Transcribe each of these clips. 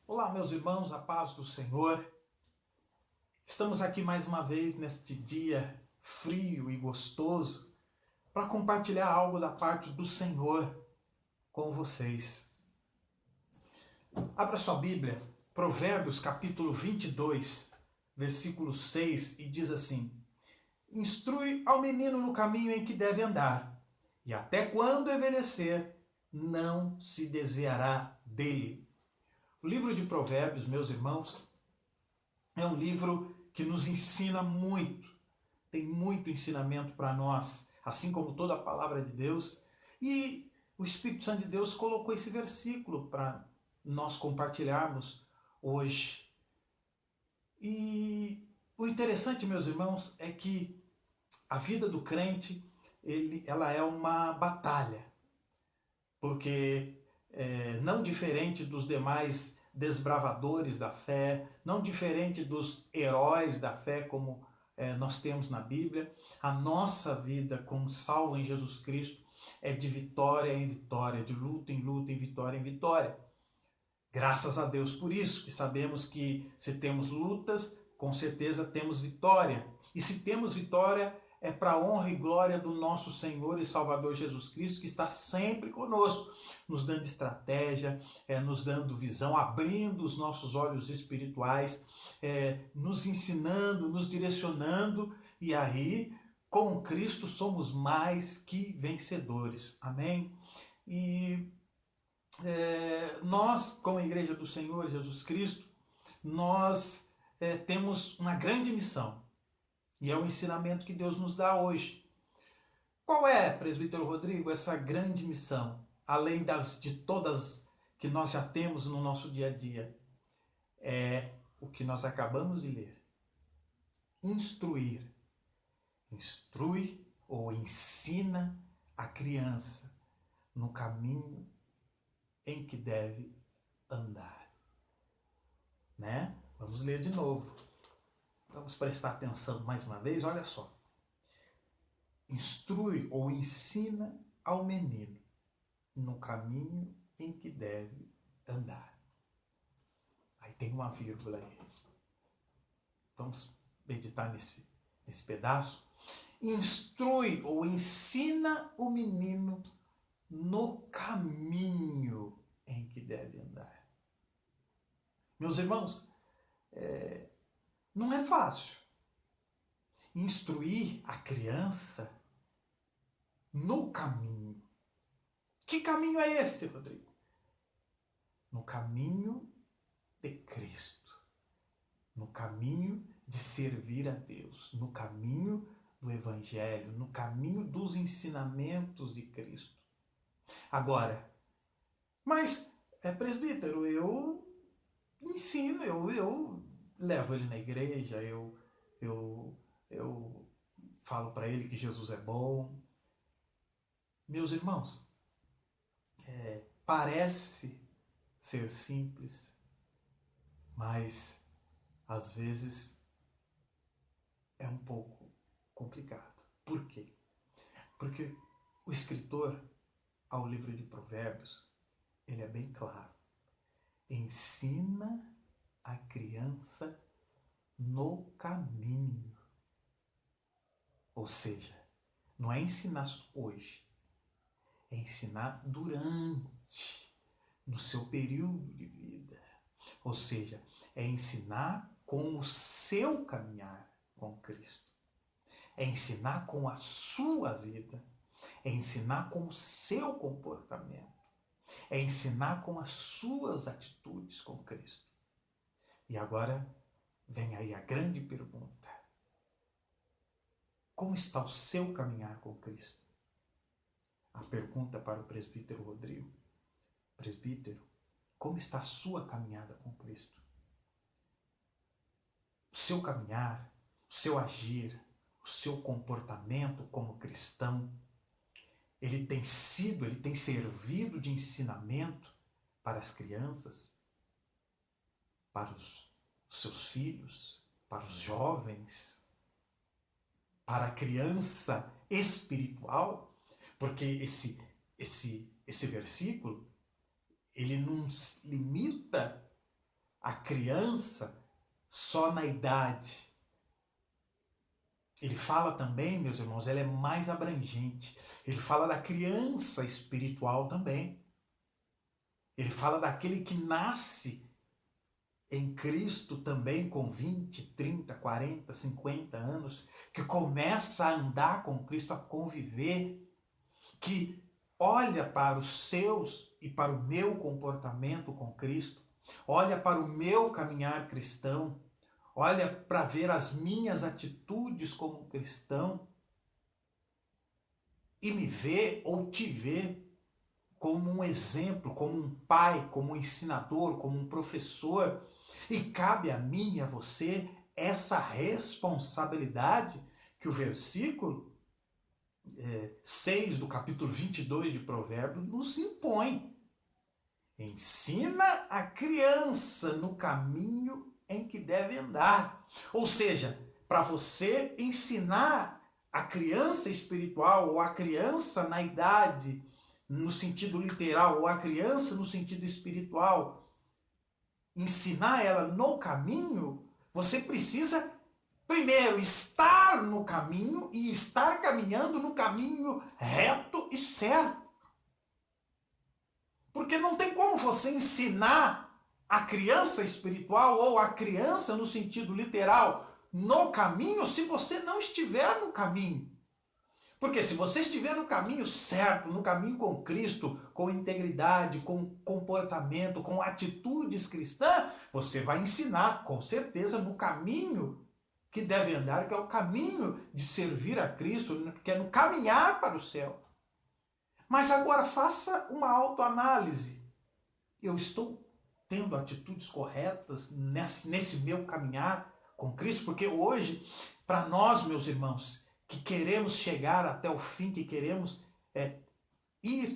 Olá, meus irmãos, a paz do Senhor. Estamos aqui mais uma vez neste dia frio e gostoso para compartilhar algo da parte do Senhor com vocês. Abra sua Bíblia, Provérbios capítulo 22, versículo 6, e diz assim: Instrui ao menino no caminho em que deve andar, e até quando envelhecer, não se desviará dele. O livro de Provérbios, meus irmãos, é um livro que nos ensina muito, tem muito ensinamento para nós, assim como toda a palavra de Deus. E o Espírito Santo de Deus colocou esse versículo para nós compartilharmos hoje. E o interessante, meus irmãos, é que a vida do crente ela é uma batalha, porque não diferente dos demais desbravadores da fé, não diferente dos heróis da fé como nós temos na Bíblia, a nossa vida como salvo em Jesus Cristo é de vitória em vitória, de luta em luta, em vitória em vitória. Graças a Deus por isso, que sabemos que se temos lutas, com certeza temos vitória. E se temos vitória, é para a honra e glória do nosso Senhor e Salvador Jesus Cristo, que está sempre conosco, nos dando estratégia, nos dando visão, abrindo os nossos olhos espirituais, nos ensinando, nos direcionando, e aí, com Cristo, somos mais que vencedores. Amém? E nós, como a Igreja do Senhor Jesus Cristo, nós temos uma grande missão. E é o ensinamento que Deus nos dá hoje. Qual é, presbítero Rodrigo, essa grande missão? Além de todas que nós já temos no nosso dia a dia. É o que nós acabamos de ler. Instruir. Instrui ou ensina a criança no caminho em que deve andar. Né? Vamos ler de novo. Vamos prestar atenção mais uma vez, olha só. Instrui ou ensina ao menino no caminho em que deve andar. Aí tem uma vírgula aí. Vamos meditar nesse pedaço. Instrui ou ensina o menino no caminho em que deve andar. Meus irmãos, não é fácil instruir a criança no caminho. Que caminho é esse, Rodrigo? No caminho de Cristo. No caminho de servir a Deus. No caminho do Evangelho. No caminho dos ensinamentos de Cristo. Agora, mas, presbítero, eu ensino, eu levo ele na igreja, eu falo para ele que Jesus é bom. Meus irmãos, parece ser simples, mas às vezes é um pouco complicado. Por quê? Porque o escritor ao livro de Provérbios, ele é bem claro. Ensina a criança no caminho. Ou seja, não é ensinar hoje, é ensinar durante, no seu período de vida. Ou seja, é ensinar com o seu caminhar com Cristo. É ensinar com a sua vida. É ensinar com o seu comportamento. É ensinar com as suas atitudes com Cristo. E agora vem aí a grande pergunta. Como está o seu caminhar com Cristo? A pergunta para o presbítero Rodrigo. Presbítero, como está a sua caminhada com Cristo? O seu caminhar, o seu agir, o seu comportamento como cristão, ele tem servido de ensinamento para as crianças, para os seus filhos, para os jovens, para a criança espiritual, porque esse versículo, ele não limita a criança só na idade. Ele fala também, meus irmãos, ela é mais abrangente. Ele fala da criança espiritual também. Ele fala daquele que nasce em Cristo também com 20, 30, 40, 50 anos, que começa a andar com Cristo, a conviver, que olha para os seus e para o meu comportamento com Cristo, olha para o meu caminhar cristão, olha para ver as minhas atitudes como cristão e me vê ou te vê como um exemplo, como um pai, como um ensinador, como um professor. E cabe a mim e a você essa responsabilidade que o versículo 6 do capítulo 22 de Provérbios nos impõe. Ensina a criança no caminho em que deve andar. Ou seja, para você ensinar a criança espiritual ou a criança na idade, no sentido literal, ou a criança no sentido espiritual, ensinar ela no caminho, você precisa primeiro estar no caminho e estar caminhando no caminho reto e certo. Porque não tem como você ensinar a criança espiritual ou a criança no sentido literal no caminho se você não estiver no caminho. Porque se você estiver no caminho certo, no caminho com Cristo, com integridade, com comportamento, com atitudes cristãs, você vai ensinar, com certeza, no caminho que deve andar, que é o caminho de servir a Cristo, que é no caminhar para o céu. Mas agora faça uma autoanálise. Eu estou tendo atitudes corretas nesse meu caminhar com Cristo? Porque hoje, para nós, meus irmãos, que queremos chegar até o fim, que queremos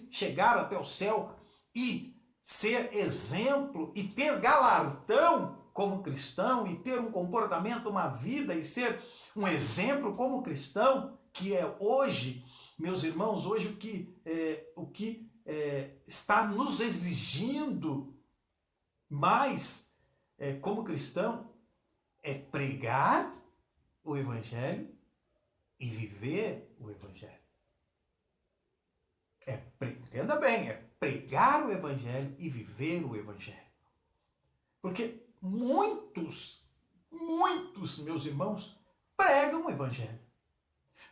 chegar até o céu e ser exemplo e ter galardão como cristão e ter um comportamento, uma vida e ser um exemplo como cristão, que é hoje, meus irmãos, hoje o que está nos exigindo mais como cristão é pregar o Evangelho e viver o Evangelho. Entenda bem, é pregar o Evangelho e viver o Evangelho. Porque muitos, meus irmãos, pregam o Evangelho.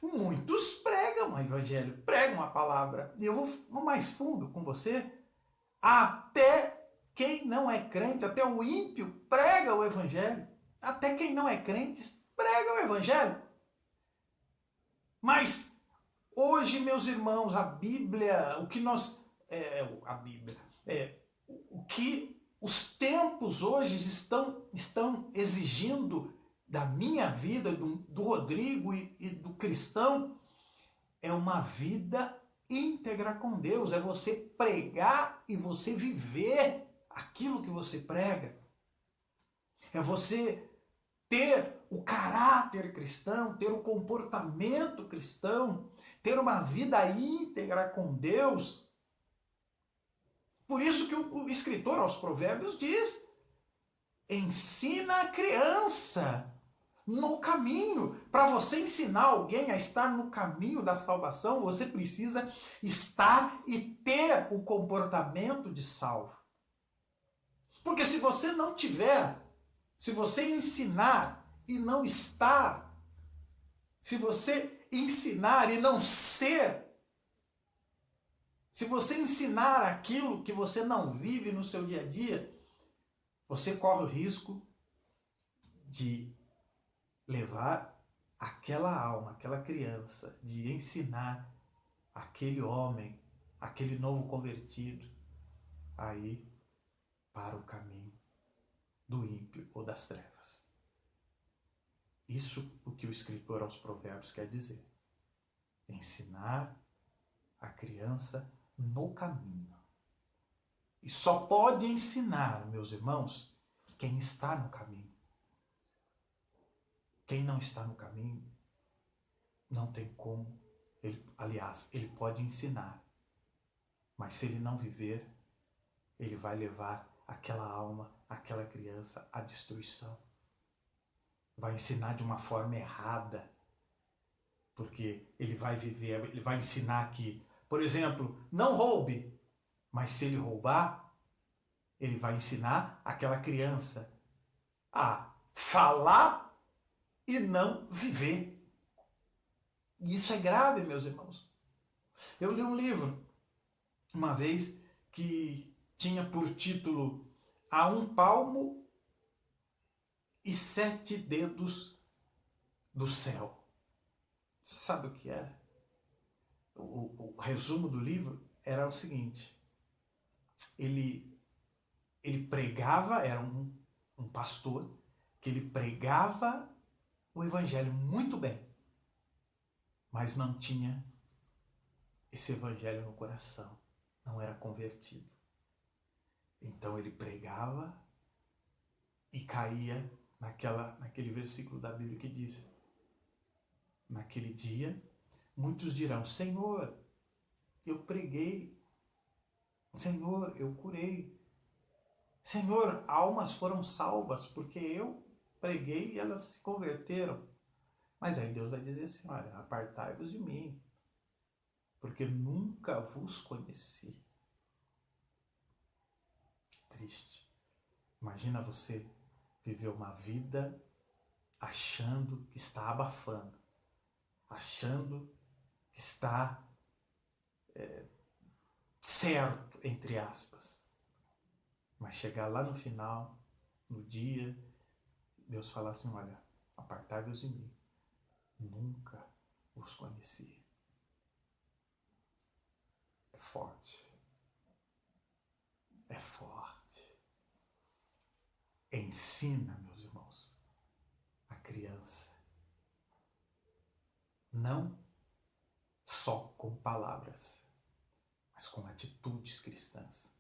Muitos pregam o Evangelho, pregam a palavra. E eu vou mais fundo com você. Até quem não é crente, até o ímpio prega o Evangelho. Até quem não é crente prega o Evangelho. Mas hoje, meus irmãos, a Bíblia, o que os tempos hoje estão exigindo da minha vida, do Rodrigo e do cristão, é uma vida íntegra com Deus. É você pregar e você viver aquilo que você prega. É você ter o caráter cristão, ter o comportamento cristão, ter uma vida íntegra com Deus. Por isso que o escritor aos Provérbios diz: ensina a criança no caminho. Para você ensinar alguém a estar no caminho da salvação, você precisa estar e ter o comportamento de salvo. Porque se você não tiver, se você ensinar e não estar, se você ensinar e não ser, se você ensinar aquilo que você não vive no seu dia a dia, você corre o risco de levar aquela alma, aquela criança, de ensinar aquele homem, aquele novo convertido, a ir para o caminho do ímpio ou das trevas. Isso o que o escritor aos Provérbios quer dizer. Ensinar a criança no caminho. E só pode ensinar, meus irmãos, quem está no caminho. Quem não está no caminho, não tem como. Ele pode ensinar, mas se ele não viver, ele vai levar aquela alma, aquela criança à destruição. Vai ensinar de uma forma errada, porque ele vai viver, ele vai ensinar que, por exemplo, não roube, mas se ele roubar, ele vai ensinar aquela criança a falar e não viver. E isso é grave, meus irmãos. Eu li um livro uma vez que tinha por título A um Palmo e 7 Dedos do Céu. Sabe o que era? O resumo do livro era o seguinte: ele pregava, era um pastor, que ele pregava o evangelho muito bem, mas não tinha esse evangelho no coração, não era convertido. Então ele pregava e caía naquele versículo da Bíblia que diz: naquele dia, muitos dirão: Senhor, eu preguei, Senhor, eu curei, Senhor, almas foram salvas porque eu preguei e elas se converteram. Mas aí Deus vai dizer assim: olha, apartai-vos de mim, porque nunca vos conheci. Que triste. Imagina você viver uma vida achando que está abafando, achando que está certo, entre aspas. Mas chegar lá no final, no dia, Deus falar assim: olha, apartai-vos de mim, nunca vos conheci. É forte. É forte. Ensina, meus irmãos, a criança, não só com palavras, mas com atitudes cristãs,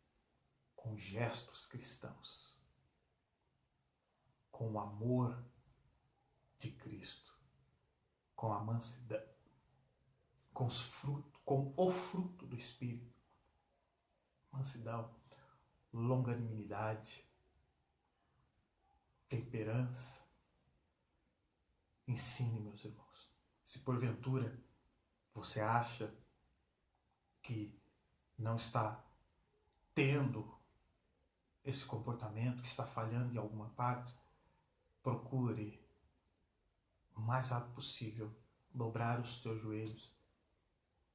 com gestos cristãos, com o amor de Cristo, com a mansidão, com o fruto do Espírito, mansidão, longanimidade, temperança. Ensine, meus irmãos. Se porventura você acha que não está tendo esse comportamento, que está falhando em alguma parte, procure o mais rápido possível dobrar os teus joelhos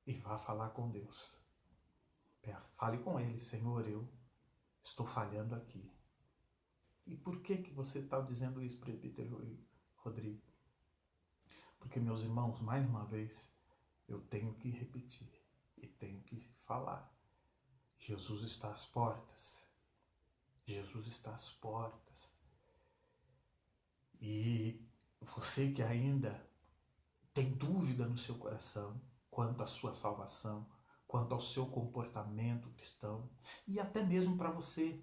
e vá falar com Deus. Fale com Ele: Senhor, eu estou falhando aqui. E por que você está dizendo isso, presbítero Rodrigo? Porque, meus irmãos, mais uma vez, eu tenho que repetir e tenho que falar. Jesus está às portas. Jesus está às portas. E você que ainda tem dúvida no seu coração quanto à sua salvação, quanto ao seu comportamento cristão, e até mesmo para você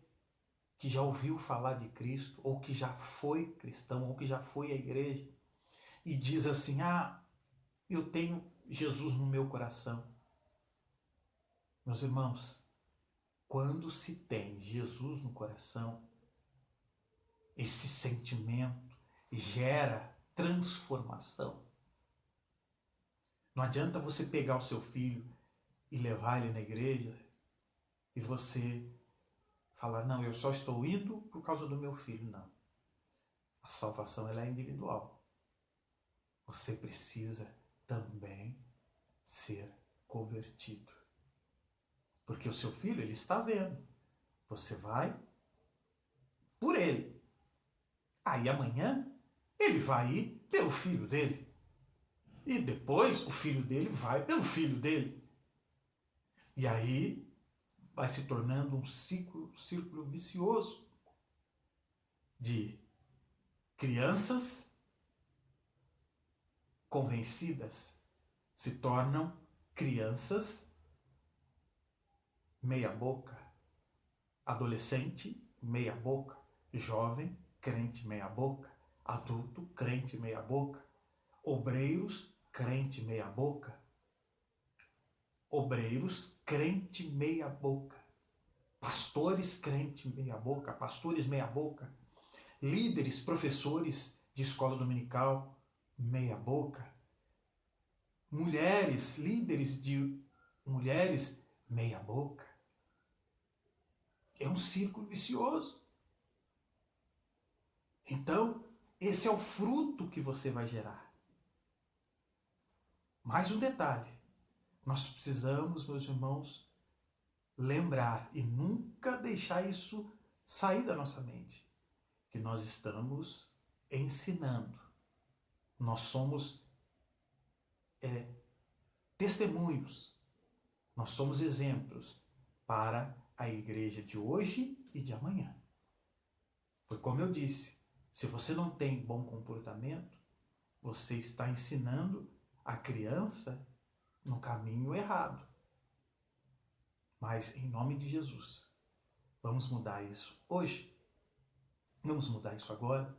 que já ouviu falar de Cristo, ou que já foi cristão, ou que já foi à igreja, e diz assim: eu tenho Jesus no meu coração. Meus irmãos, quando se tem Jesus no coração, esse sentimento gera transformação. Não adianta você pegar o seu filho e levar ele na igreja e você falar: não, eu só estou indo por causa do meu filho. Não. A salvação ela é individual. Você precisa também ser convertido. Porque o seu filho, ele está vendo. Você vai por ele. Aí amanhã, ele vai ir pelo filho dele. E depois, o filho dele vai pelo filho dele. E aí, vai se tornando um círculo vicioso de crianças convencidas se tornam crianças meia boca, adolescente meia boca, jovem crente meia boca, adulto crente meia boca, obreiros crente meia boca, obreiros crente meia boca, pastores crentes meia boca, pastores meia boca, líderes, professores de escola dominical meia boca, mulheres, líderes de mulheres meia boca. É um círculo vicioso. Então, esse é o fruto que você vai gerar. Mais um detalhe. Nós precisamos, meus irmãos, lembrar e nunca deixar isso sair da nossa mente, que nós estamos ensinando. Nós somos testemunhos. Nós somos exemplos para a igreja de hoje e de amanhã. Foi como eu disse, se você não tem bom comportamento, você está ensinando a criança no caminho errado. Mas em nome de Jesus, vamos mudar isso hoje. Vamos mudar isso agora.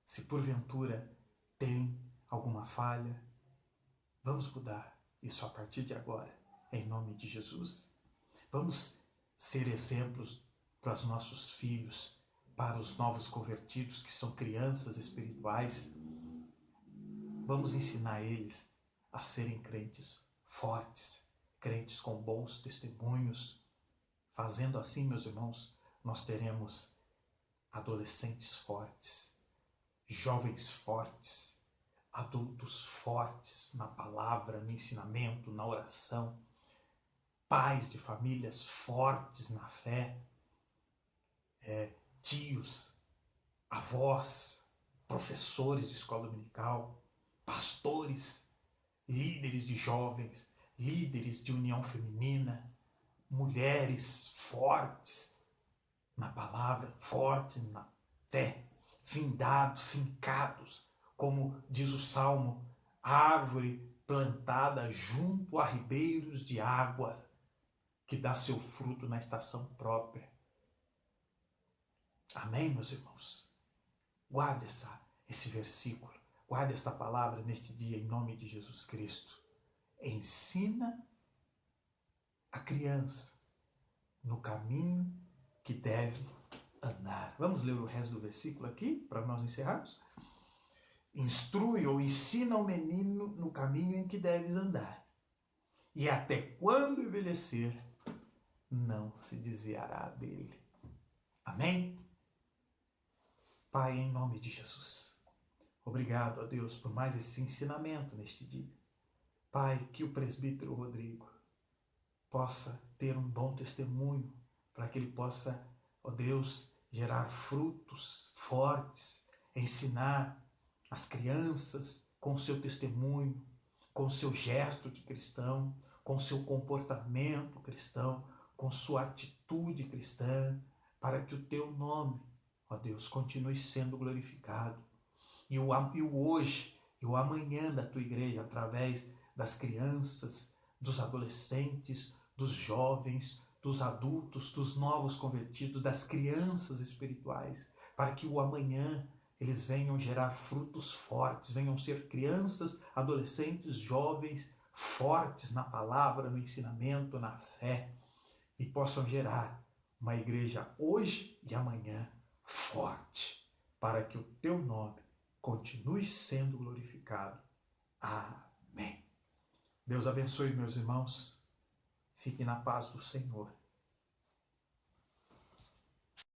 Se porventura tem alguma falha, vamos mudar isso a partir de agora, em nome de Jesus. Vamos ser exemplos para os nossos filhos, para os novos convertidos que são crianças espirituais. Vamos ensinar eles a serem crentes fortes, crentes com bons testemunhos. Fazendo assim, meus irmãos, nós teremos adolescentes fortes, jovens fortes, adultos fortes na palavra, no ensinamento, na oração, pais de famílias fortes na fé, tios, avós, professores de escola dominical, pastores, líderes de jovens, líderes de união feminina, mulheres fortes na palavra, fortes na fé, fincados, como diz o Salmo, árvore plantada junto a ribeiros de água, que dá seu fruto na estação própria. Amém, meus irmãos? Guarde esse versículo, guarde esta palavra neste dia em nome de Jesus Cristo. Ensina a criança no caminho que deve andar. Vamos ler o resto do versículo aqui para nós encerrarmos? Instrui ou ensina o menino no caminho em que deves andar, e até quando envelhecer, não se desviará dele. Amém? Pai, em nome de Jesus, obrigado a Deus por mais esse ensinamento neste dia. Pai, que o presbítero Rodrigo possa ter um bom testemunho, para que ele possa, ó Deus, gerar frutos fortes, ensinar as crianças com seu testemunho, com seu gesto de cristão, com seu comportamento cristão, com sua atitude cristã, para que o teu nome, ó Deus, continue sendo glorificado. E o hoje e o amanhã da tua igreja, através das crianças, dos adolescentes, dos jovens, dos adultos, dos novos convertidos, das crianças espirituais, para que o amanhã eles venham gerar frutos fortes, venham ser crianças, adolescentes, jovens, fortes na palavra, no ensinamento, na fé, e possam gerar uma igreja hoje e amanhã forte, para que o teu nome continue sendo glorificado. Amém. Deus abençoe, meus irmãos. Fiquem na paz do Senhor.